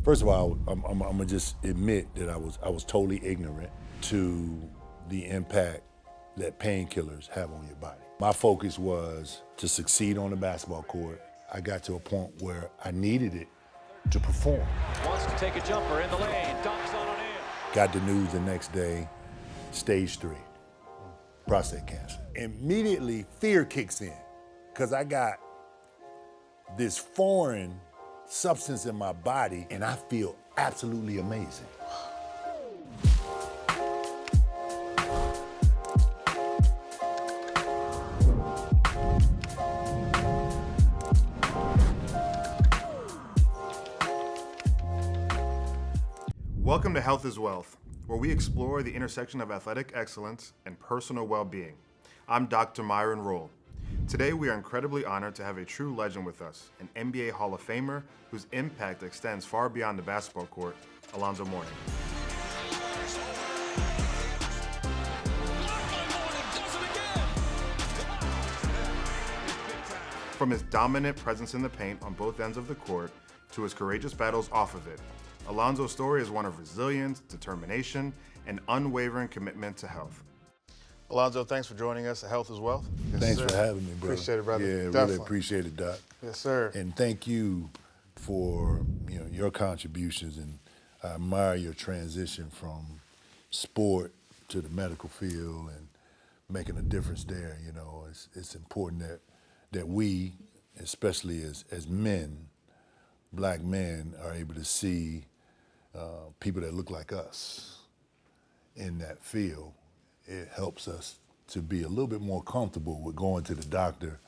First of all, I'm gonna just admit that I was totally ignorant to the impact that painkillers have on your body. My focus was to succeed on the basketball court. I got to a point where I needed it to perform. Wants to take a jumper in the lane, dunks on an in. Got the news the next day, stage 3, prostate cancer. Immediately, fear kicks in, because I got this foreign substance in my body, and I feel absolutely amazing. Welcome to Health is Wealth, where we explore the intersection of athletic excellence and personal well-being. I'm Dr. Myron Rolle. Today, we are incredibly honored to have a true legend with us, an NBA Hall of Famer whose impact extends far beyond the basketball court, Alonzo Mourning. From his dominant presence in the paint on both ends of the court to his courageous battles off of it, Alonzo's story is one of resilience, determination, and unwavering commitment to health. Alonzo, thanks for joining us at Health is Wealth. Yes, thanks for having me, brother. Appreciate it, brother. Yeah, Definitely. really appreciate it, Doc. Yes, sir. And thank you for your contributions, and I admire your transition from sport to the medical field and making a difference there. It's important that we, especially as men, black men, are able to see people that look like us in that field. It helps us to be a little bit more comfortable with going to the doctor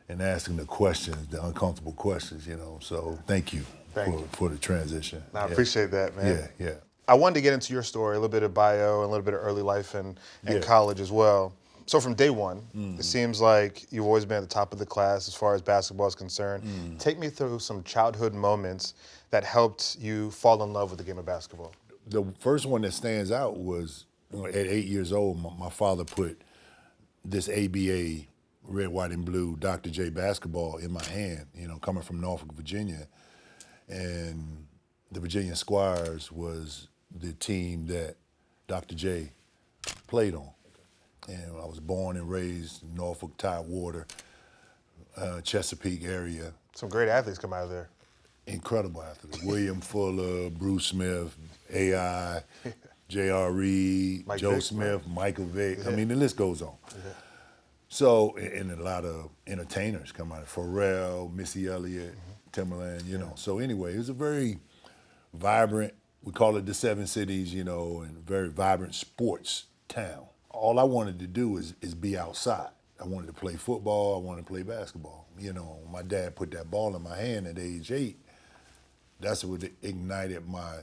and asking the questions, the uncomfortable questions, So thank you for the transition. I appreciate that, man. Yeah. I wanted to get into your story, a little bit of bio and a little bit of early life and college as well. So from day one, It seems like you've always been at the top of the class as far as basketball is concerned. Take me through some childhood moments that helped you fall in love with the game of basketball. The first one that stands out was at 8 years old, my father put this ABA, red, white, and blue, Dr. J basketball in my hand, coming from Norfolk, Virginia. And the Virginia Squires was the team that Dr. J played on. And I was born and raised in Norfolk, Tidewater, Chesapeake area. Some great athletes come out of there. Incredible athletes. William Fuller, Bruce Smith, AI, J.R. Reed, Mike Joe Vick, Smith, right? Michael Vick. Yeah. I mean, the list goes on. Yeah. So, and a lot of entertainers come out. Pharrell, Missy Elliott, Timberland, So anyway, it was a very vibrant, we call it the Seven Cities, and very vibrant sports town. All I wanted to do is be outside. I wanted to play football, I wanted to play basketball. My dad put that ball in my hand at age 8. That's what ignited my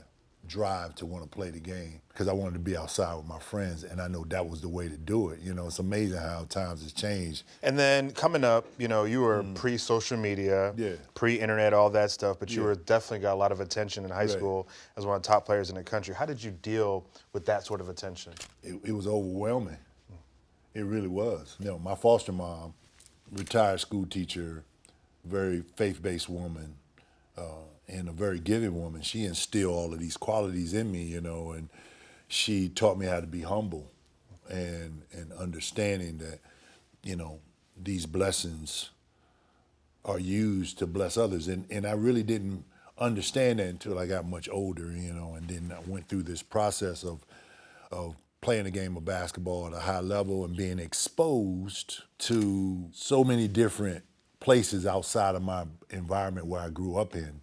drive to want to play the game, because I wanted to be outside with my friends, and I know that was the way to do it. It's amazing how times has changed. And then coming up, you were pre-social media, pre-internet, all that stuff, but you were definitely got a lot of attention in high school as one of the top players in the country. How did you deal with that sort of attention? It was overwhelming. It really was. My foster mom, retired school teacher, very faith-based woman, and a very giving woman. She instilled all of these qualities in me, and she taught me how to be humble and understanding that, these blessings are used to bless others. And I really didn't understand that until I got much older, and then I went through this process of playing the game of basketball at a high level and being exposed to so many different places outside of my environment where I grew up in,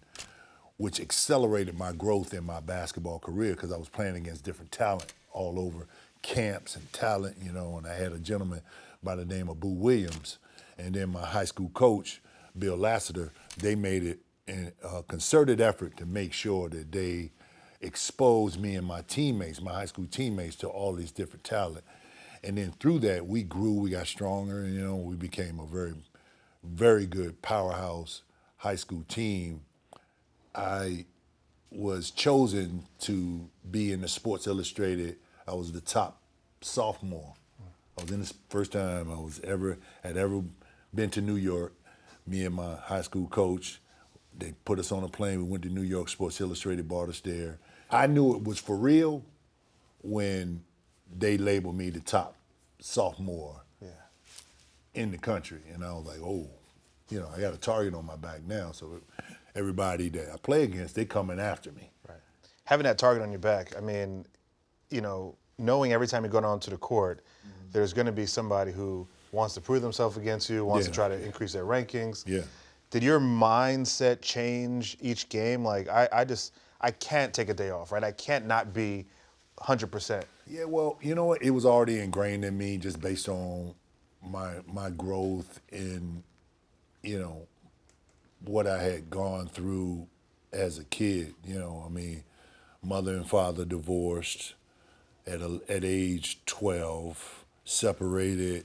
which accelerated my growth in my basketball career, because I was playing against different talent all over camps and talent, and I had a gentleman by the name of Boo Williams, and then my high school coach, Bill Lassiter. They made it a concerted effort to make sure that they exposed me and my teammates, my high school teammates, to all these different talent. And then through that, we grew, we got stronger, and we became a very, very good powerhouse high school team. I was chosen to be in the Sports Illustrated. I was the top sophomore. I was in the first time I had ever been to New York. Me and my high school coach, They put us on a plane. We went to New York. Sports Illustrated brought us there. I knew it was for real when they labeled me the top sophomore in the country. And I was like, oh, I got a target on my back now. So everybody that I play against, they coming after me. Right. Having that target on your back, I mean, knowing every time you go down to the court, there's going to be somebody who wants to prove themselves against you, wants to try to increase their rankings. Yeah. Did your mindset change each game? Like, I can't take a day off, right? I can't not be 100%. Yeah, well, you know what? It was already ingrained in me just based on my growth in, what I had gone through as a kid. Mother and father divorced at age 12, separated,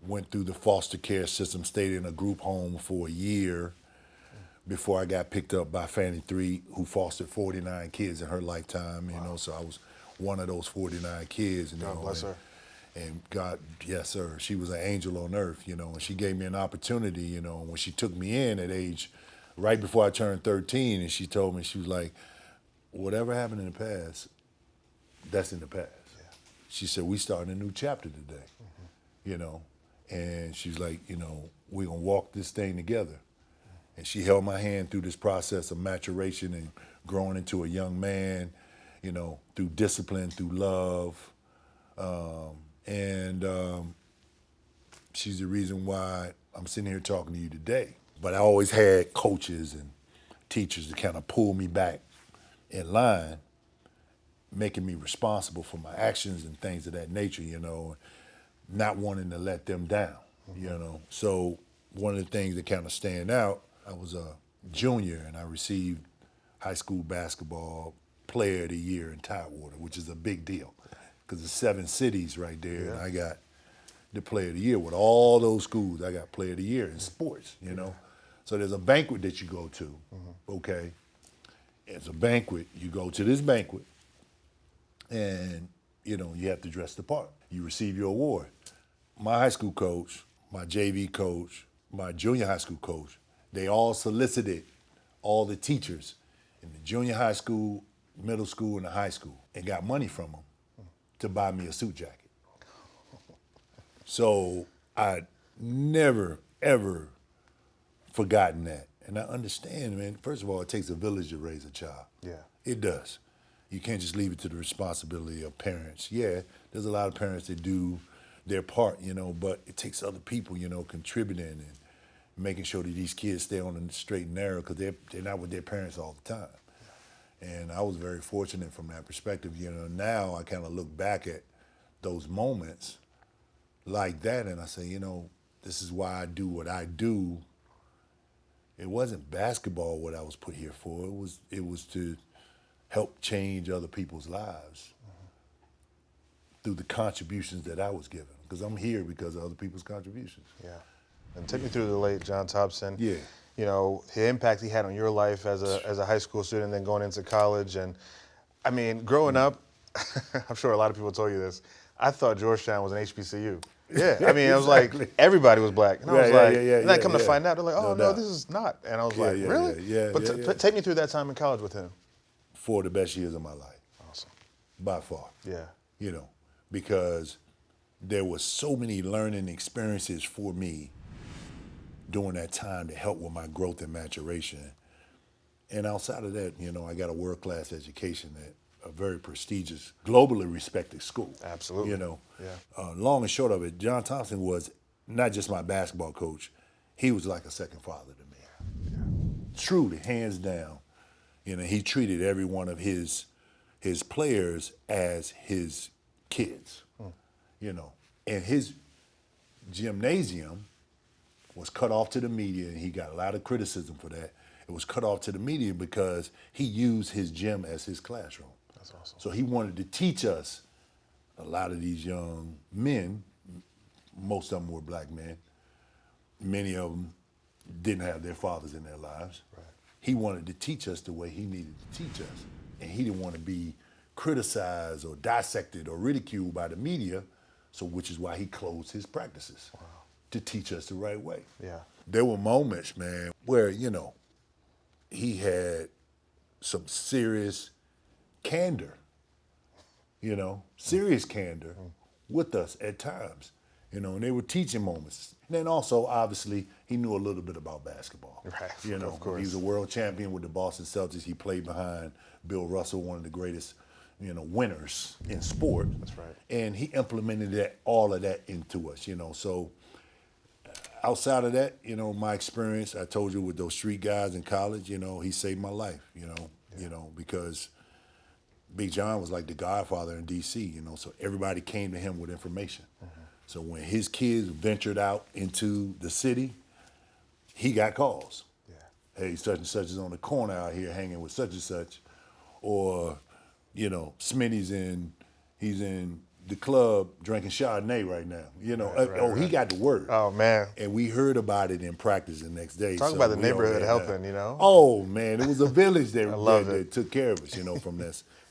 went through the foster care system, stayed in a group home for a year before I got picked up by Fannie 3, who fostered 49 kids in her lifetime, so I was one of those 49 kids. God bless her. And God, yes, sir, she was an angel on earth, and she gave me an opportunity, when she took me in at age, right before I turned 13, and she told me, she was like, whatever happened in the past, that's in the past. Yeah. She said, we starting a new chapter today, and she's like, we're gonna walk this thing together. And she held my hand through this process of maturation and growing into a young man, through discipline, through love. She's the reason why I'm sitting here talking to you today. But I always had coaches and teachers to kind of pull me back in line, making me responsible for my actions and things of that nature, not wanting to let them down, So one of the things that kind of stand out, I was a junior and I received high school basketball player of the year in Tidewater, which is a big deal because it's 7 cities right there, and I got the player of the year with all those schools. I got player of the year in sports, So there's a banquet that you go to, okay? It's a banquet. You go to this banquet, and you have to dress the part. You receive your award. My high school coach, my JV coach, my junior high school coach, they all solicited all the teachers in the junior high school, middle school, and the high school, and got money from them to buy me a suit jacket. So I never, ever forgotten that. And I understand, man, first of all, it takes a village to raise a child. Yeah. It does. You can't just leave it to the responsibility of parents. Yeah, there's a lot of parents that do their part, but it takes other people, contributing and making sure that these kids stay on the straight and narrow because they're not with their parents all the time. And I was very fortunate from that perspective. Now I kind of look back at those moments like that and I say, this is why I do what I do. It wasn't basketball what I was put here for. It was to help change other people's lives through the contributions that I was given. Because I'm here because of other people's contributions. Yeah. And take me through the late John Thompson. Yeah. The impact he had on your life as a high school student, then going into college. And I mean, growing up, I'm sure a lot of people told you this, I thought Georgetown was an HBCU. Yeah, I mean, I was like, everybody was black. And I was like, and I come to find out, they're like, oh, no, this is not. And I was like, really? Yeah. But take me through that time in college with him. 4 of the best years of my life. Awesome. By far. Yeah. Because there was so many learning experiences for me during that time to help with my growth and maturation. And outside of that, I got a world-class education at a very prestigious, globally respected school. Absolutely. Yeah. Long and short of it, John Thompson was not just my basketball coach, he was like a second father to me. Yeah. Truly, hands down. He treated every one of his players as his kids. And his gymnasium was cut off to the media, and he got a lot of criticism for that. It was cut off to the media because he used his gym as his classroom. That's awesome. So he wanted to teach us, a lot of these young men, most of them were black men, many of them didn't have their fathers in their lives. Right. He wanted to teach us the way he needed to teach us. And he didn't want to be criticized or dissected or ridiculed by the media, so which is why he closed his practices to teach us the right way. Yeah. There were moments, man, where, he had some serious candor, serious candor with us at times, and they were teaching moments. And then also, obviously, he knew a little bit about basketball. Right, of course. He was a world champion with the Boston Celtics. He played behind Bill Russell, one of the greatest, winners in sport. That's right. And he implemented all of that into us, So outside of that, my experience, I told you with those street guys in college, he saved my life, because Big John was like the godfather in D.C., so everybody came to him with information. So when his kids ventured out into the city, he got calls. Hey, such and such is on the corner out here hanging with such and such. Or, he's in the club drinking Chardonnay right now. He got the word. Oh, man. And we heard about it in practice the next day. Talk about the neighborhood helping, Oh, man, it was a village that it. took care of us,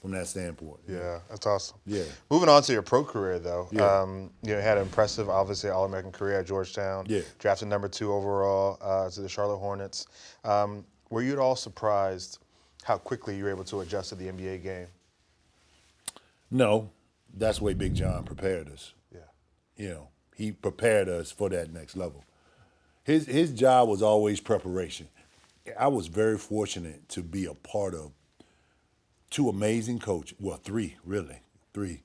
from that standpoint. Yeah, that's awesome. Yeah. Moving on to your pro career, though. Yeah. You had an impressive, obviously, All-American career at Georgetown. Yeah. Drafted number 2 overall to the Charlotte Hornets. Were you at all surprised how quickly you were able to adjust to the NBA game? No, that's the way Big John prepared us. Yeah. He prepared us for that next level. His job was always preparation. I was very fortunate to be a part of 2 amazing coaches, well, 3, really, 3.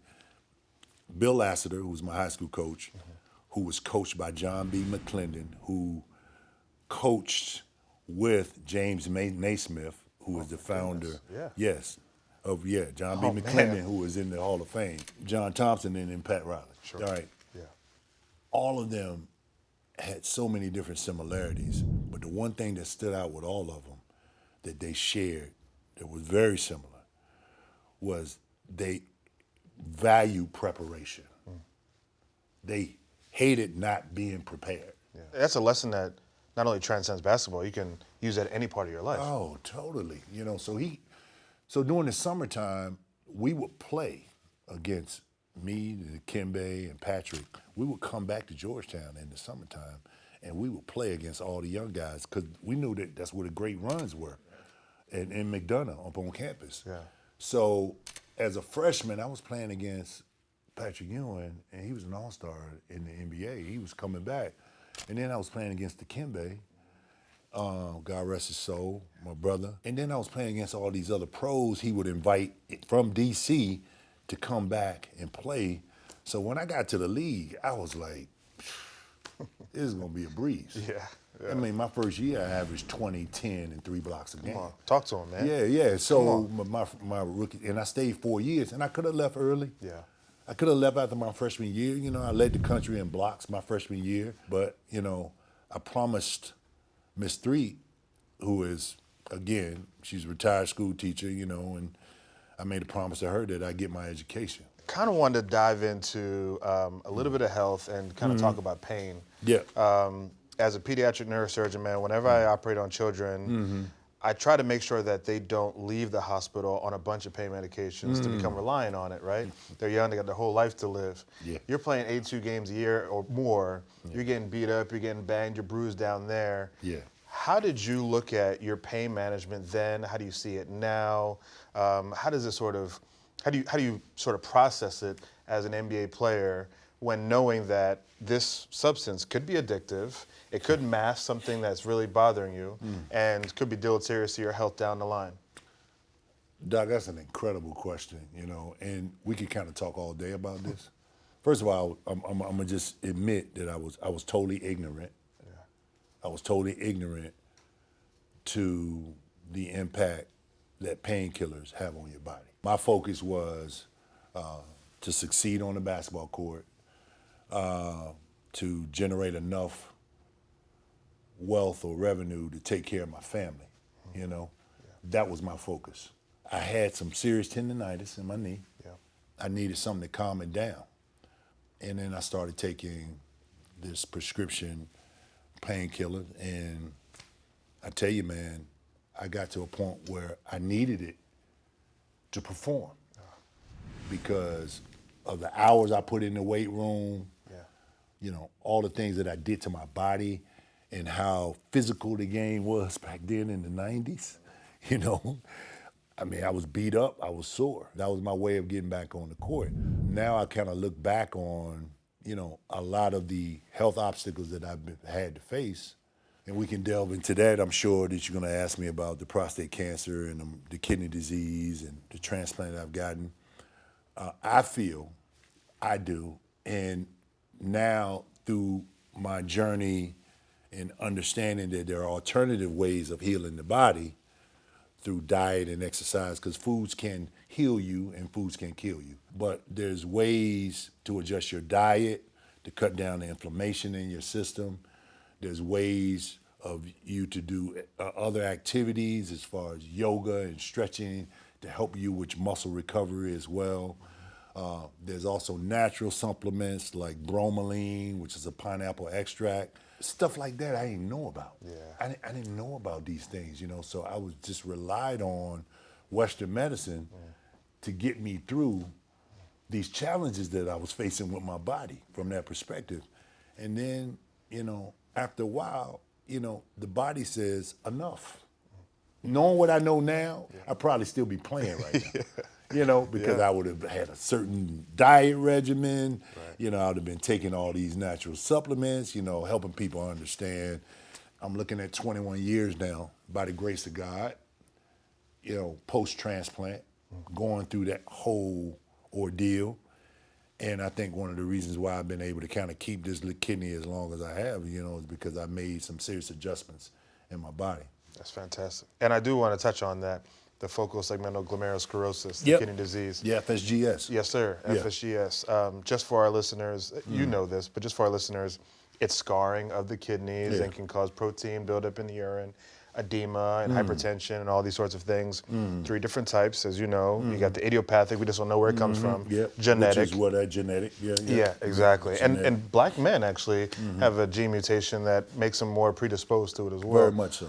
Bill Lassiter, who was my high school coach, who was coached by John B. McClendon, who coached with James Naismith, who was the founder, John B. McClendon, who was in the Hall of Fame, John Thompson, and then Pat Riley. Sure. All right. Yeah. All of them had so many different similarities, but the one thing that stood out with all of them that they shared that was very similar was they value preparation. They hated not being prepared. Yeah. That's a lesson that not only transcends basketball, you can use that at any part of your life. Oh, totally. So during the summertime, we would play against me, Kimbe, and Patrick. We would come back to Georgetown in the summertime, and we would play against all the young guys because we knew that that's where the great runs were, in McDonough up on campus. Yeah. So as a freshman, I was playing against Patrick Ewing, and he was an all-star in the NBA. He was coming back. And then I was playing against the Kimbe, God rest his soul, my brother. And then I was playing against all these other pros he would invite from D.C. to come back and play. So when I got to the league, I was like, this is going to be a breeze. Yeah. I mean, my first year, I averaged 20, 10, and 3 blocks a game. Come on. Talk to him, man. Yeah. So my rookie, and I stayed 4 years, and I could have left early. Yeah. I could have left after my freshman year. I led the country in blocks my freshman year. But, I promised Miss Threet, who is, again, she's a retired school teacher, and I made a promise to her that I'd get my education. Kind of wanted to dive into a little bit of health and kind of talk about pain. Yeah. As a pediatric neurosurgeon, man, whenever I operate on children, I try to make sure that they don't leave the hospital on a bunch of pain medications to become reliant on it, right? They're young, they got their whole life to live. Yeah. You're playing 82 games a year or more, you're getting beat up, you're getting banged, you're bruised down there. Yeah. How did you look at your pain management then? How do you see it now? How do you sort of process it as an NBA player when knowing that this substance could be addictive, it could mask something that's really bothering you, and could be deleterious to your health down the line? Doc, that's an incredible question, and we could kind of talk all day about this. First of all, I'm gonna just admit that I was totally ignorant. Yeah. I was totally ignorant to the impact that painkillers have on your body. My focus was to succeed on the basketball court, to generate enough wealth or revenue to take care of my family, That was my focus. I had some serious tendonitis in my knee. Yeah. I needed something to calm it down. And then I started taking this prescription painkiller, and I tell you, man, I got to a point where I needed it to perform because of the hours I put in the weight room, all the things that I did to my body and how physical the game was back then in the 90s. you know. I mean, I was beat up, I was sore. That was my way of getting back on the court. Now I kind of look back on, you know, a lot of the health obstacles that had to face. And we can delve into that. I'm sure that you're going to ask me about the prostate cancer and the kidney disease and the transplant I've gotten. I do, and now through my journey and understanding that there are alternative ways of healing the body through diet and exercise, because foods can heal you and foods can kill you. But there's ways to adjust your diet to cut down the inflammation in your system. There's ways of you to do other activities as far as yoga and stretching to help you with muscle recovery as well. There's also natural supplements like bromelain, which is a pineapple extract. Stuff like that I didn't know about. Yeah. I didn't know about these things, you know, so I was just relied on Western medicine to get me through these challenges that I was facing with my body from that perspective. And then, you know, after a while, you know, the body says enough. Knowing what I know now, I'd probably still be playing right now. You know, because I would have had a certain diet regimen. You know, I would have been taking all these natural supplements, you know, helping people understand. I'm looking at 21 years now, by the grace of God, you know, post-transplant, going through that whole ordeal. And I think one of the reasons why I've been able to kind of keep this kidney as long as I have, you know, is because I made some serious adjustments in my body. That's fantastic. And I do want to touch on that, the focal segmental glomerulosclerosis, the Yep. kidney disease. Yeah, FSGS. Yes, sir, Yeah. FSGS. Just for our listeners, you know this, but just for our listeners, it's scarring of the kidneys and can cause protein buildup in the urine, edema and hypertension and all these sorts of things. 3 different types, as you know. You got the idiopathic, we just don't know where it comes from. Yep. Genetic. Which is what genetic. Yeah, exactly. Genetic. And black men actually have a gene mutation that makes them more predisposed to it as well. Very much so.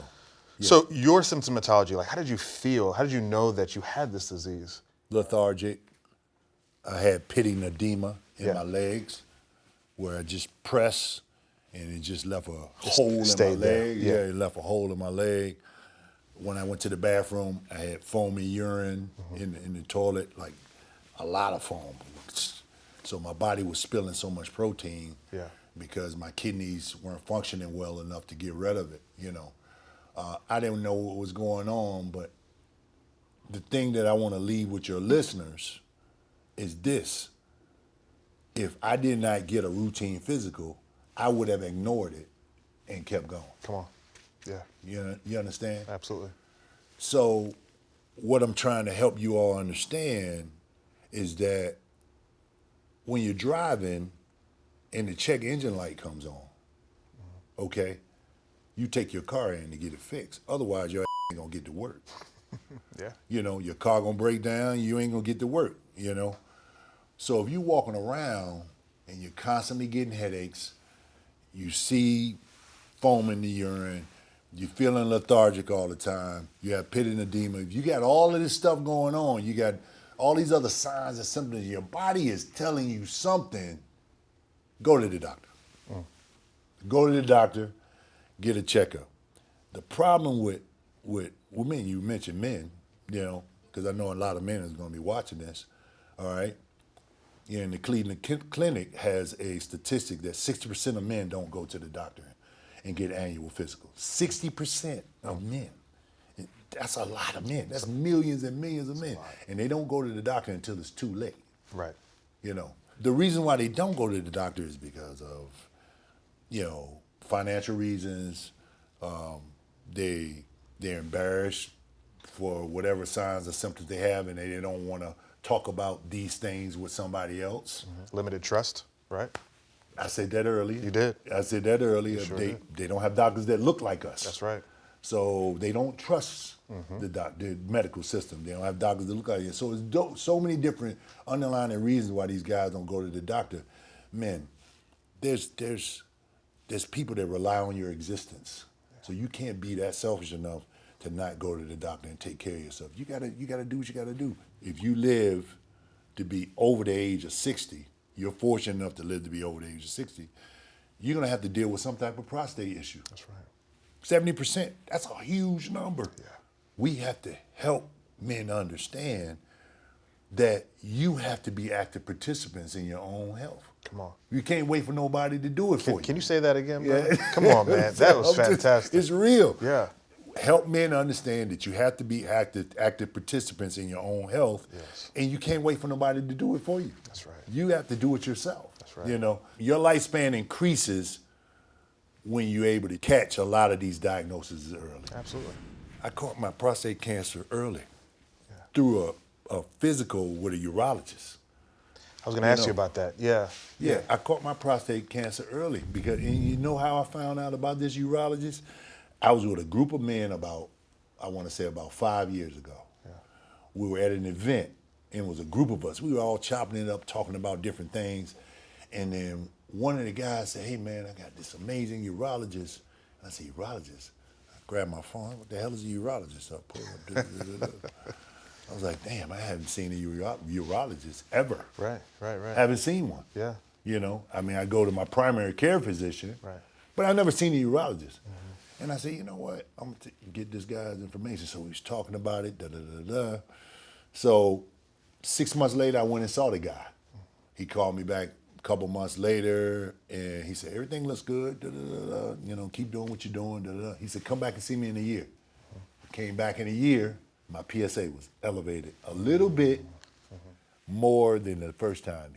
Yeah. So your symptomatology, like how did you feel? How did you know that you had this disease? Lethargic. I had pitting edema in my legs where I just press and it just left a hole in my stayed there. leg. Yeah. It left a hole in my leg. When I went to the bathroom, I had foamy urine in the toilet, like a lot of foam. So my body was spilling so much protein because my kidneys weren't functioning well enough to get rid of it, you know. I didn't know what was going on, but the thing that I want to leave with your listeners is this. If I did not get a routine physical, I would have ignored it and kept going. Come on. Yeah. You understand? Absolutely. So what I'm trying to help you all understand is that when you're driving and the check engine light comes on, okay, you take your car in to get it fixed. Otherwise, your ain't gonna get to work. You know, your car gonna break down, you ain't gonna get to work, you know? So if you're walking around and you're constantly getting headaches, you see foam in the urine, you're feeling lethargic all the time, you have pitting edema, if you got all of this stuff going on, you got all these other signs and symptoms, your body is telling you something, go to the doctor. Go to the doctor, get a checkup. The problem with men, you mentioned men, you know, because I know a lot of men is going to be watching this, all right? And the Cleveland Clinic has a statistic that 60% of men don't go to the doctor and get annual physicals. 60% of men. That's a lot of men. That's millions and millions of men. And they don't go to the doctor until it's too late. Right. You know, the reason why they don't go to the doctor is because of, you know, financial reasons. They're embarrassed for whatever signs or symptoms they have, and they don't want to talk about these things with somebody else. Limited trust, right? I said that earlier. You did. I said that earlier. Sure they did. they don't have doctors that look like us. That's right. So they don't trust the medical system. They don't have doctors that look like us. So it's so many different underlying reasons why these guys don't go to the doctor. Men, there's people that rely on your existence. So you can't be that selfish enough to not go to the doctor and take care of yourself. You gotta do what you gotta do. If you live to be over the age of 60, you're fortunate enough to live to be over the age of 60, you're gonna have to deal with some type of prostate issue. That's right. 70%, that's a huge number. Yeah. we have to help men understand that you have to be active participants in your own health. Come on. You can't wait for nobody to do it for you. Can you say that again, brother? Yeah. Come on, man. That was fantastic. It's real. Yeah. Help men understand that you have to be active participants in your own health, Yes. and you can't wait for nobody to do it for you. That's right. You have to do it yourself. That's right. You know, your lifespan increases when you're able to catch a lot of these diagnoses early. Absolutely. I caught my prostate cancer early through a physical with a urologist. I was going to ask you about that. Yeah. Yeah, I caught my prostate cancer early because, and you know how I found out about this urologist? I was with a group of men about 5 years ago. Yeah. We were at an event, and it was a group of us. We were all chopping it up, talking about different things. And then one of the guys said, hey man, I got this amazing urologist. And I said, urologist? I grabbed my phone, what the hell is a urologist? I pulled up, I was like, damn, I haven't seen a urologist ever. Right. I haven't seen one. Yeah. You know, I mean, I go to my primary care physician, Right. but I've never seen a urologist. And I said, you know what? I'm going to get this guy's information. So he was talking about it, So 6 months later, I went and saw the guy. He called me back a couple months later, and he said, everything looks good, you know, keep doing what you're doing, He said, come back and see me in a year. Came back in a year, my PSA was elevated a little bit more than the first time.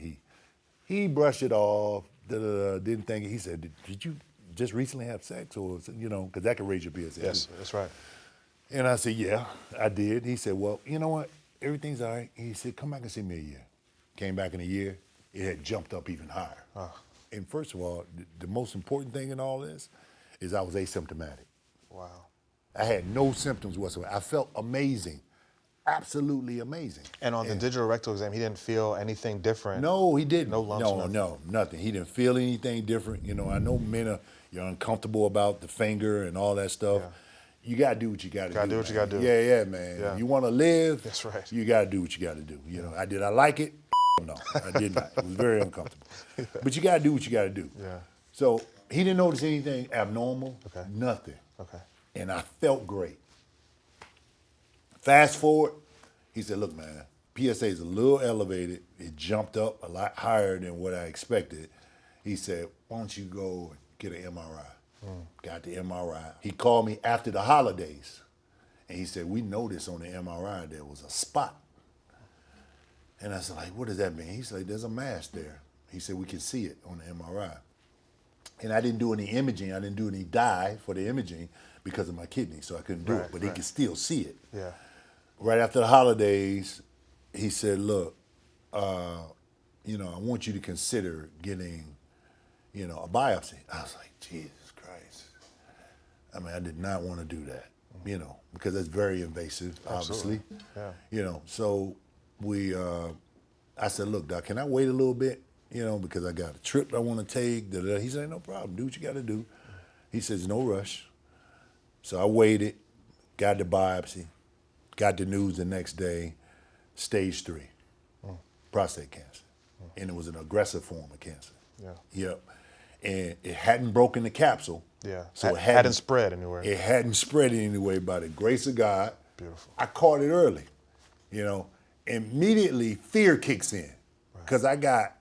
He brushed it off, didn't think it. He said, did you just recently have sex, or, you know, because that could raise your PSA. Yes, that's right. And I said, yeah, I did. He said, well, you know what? Everything's all right. He said, come back and see me a year. Came back in a year, it had jumped up even higher. And first of all, the most important thing in all this is I was asymptomatic. Wow. I had no symptoms whatsoever. I felt amazing, absolutely amazing. And on the digital rectal exam, he didn't feel anything different? No, he didn't. No lumps? No, nothing. He didn't feel anything different. You know, I know men you're uncomfortable about the finger and all that stuff. Yeah. You gotta do what you gotta do. Gotta do what you gotta do. Yeah, man. Yeah. You wanna live, That's right. you gotta do what you gotta do. You know, did I like it? No, I did not. It was very uncomfortable. But you gotta do what you gotta do. Yeah. So he didn't notice anything abnormal, Okay. nothing. Okay. And I felt great. Fast forward, he said, look, man, PSA is a little elevated. It jumped up a lot higher than what I expected. He said, why don't you go and get an MRI? Got the MRI. He called me after the holidays, and he said, we noticed on the MRI there was a spot. And I said, like, what does that mean? He said, there's a mass there. He said, we can see it on the MRI. And I didn't do any imaging. I didn't do any dye for the imaging because of my kidney, so I couldn't do it. But he could still see it. Yeah. Right after the holidays, he said, look, you know, I want you to consider getting, you know, a biopsy. I was like, Jesus Christ. I mean, I did not want to do that, you know, because it's very invasive, obviously. Yeah. You know, so I said, look, Doc, can I wait a little bit? You know, because I got a trip I want to take. He said, no problem. Do what you got to do. He says, no rush. So I waited, got the biopsy, got the news the next day, stage 3, prostate cancer. And it was an aggressive form of cancer. Yeah. Yep. And it hadn't broken the capsule. Yeah. So it hadn't spread anywhere. It hadn't spread anyway by the grace of God. Beautiful. I caught it early, you know. Immediately fear kicks in because I got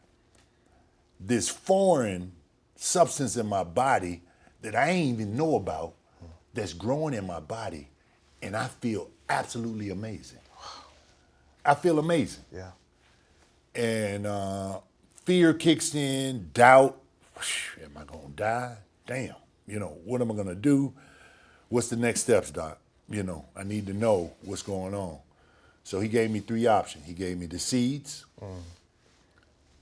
this foreign substance in my body that I ain't even know about that's growing in my body, and I feel absolutely amazing. I feel amazing. Yeah. And fear kicks in, doubt. Am I gonna die? Damn. You know, what am I gonna do? What's the next steps, Doc? You know, I need to know what's going on. So he gave me 3 options. He gave me the seeds,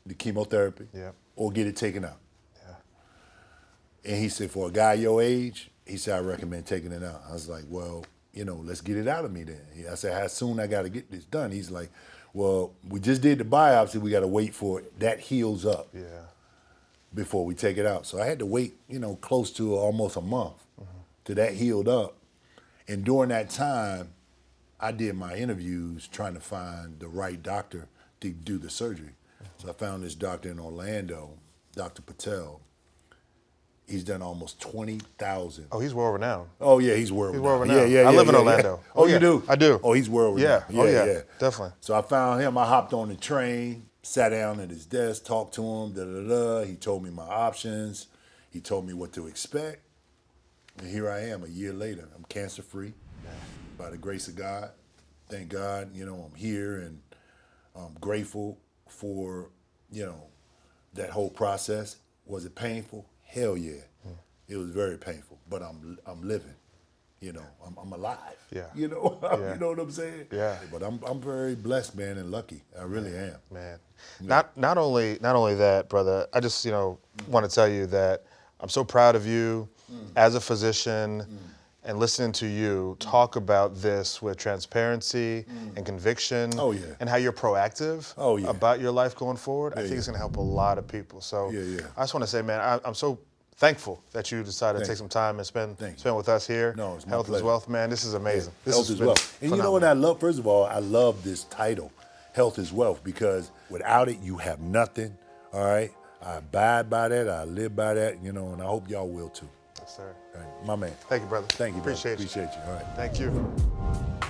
the chemotherapy, or get it taken out. Yeah. And he said, for a guy your age, he said, I recommend taking it out. I was like, well, you know, let's get it out of me then. I said, how soon I got to get this done? He's like, well, we just did the biopsy. We got to wait for it. That heals up before we take it out. So I had to wait, you know, close to almost a month till that healed up. And during that time, I did my interviews trying to find the right doctor to do the surgery. So I found this doctor in Orlando, Dr. Patel. He's done almost 20,000. Oh, he's world renowned. Oh yeah, he's world renowned. world Yeah, renowned. yeah, I yeah. live in yeah, Orlando. Yeah. Oh, Yeah, you do? I do. Oh, he's world Yeah. renowned. Yeah. Definitely. So I found him. I hopped on the train, sat down at his desk, talked to him. He told me my options. He told me what to expect. And here I am a year later. I'm cancer free by the grace of God. Thank God, I'm here, and I'm grateful for, that whole process. Was it painful? Hell yeah. It was very painful, but I'm living. I'm alive. Yeah. You know what I'm saying? Yeah. But I'm very blessed, man, and lucky. I really am. Man. Not only that, brother, I just, want to tell you that I'm so proud of you as a physician and listening to you talk about this with transparency and conviction. Oh, yeah. And how you're proactive about your life going forward. I think it's going to help a lot of people. So I just want to say, man, I'm so thankful that you decided to take some time and spend with us here. No, it's my Health is pleasure. Wealth, man. This is amazing. This Health has is been wealth. And you know phenomenal. what I love? First of all, I love this title, Health is Wealth, because without it, you have nothing, all right? I abide by that, I live by that, and I hope y'all will too. Yes, sir. All right, my man. Thank you, brother. Thank you, brother. Appreciate you. Appreciate you. All right. Thank you.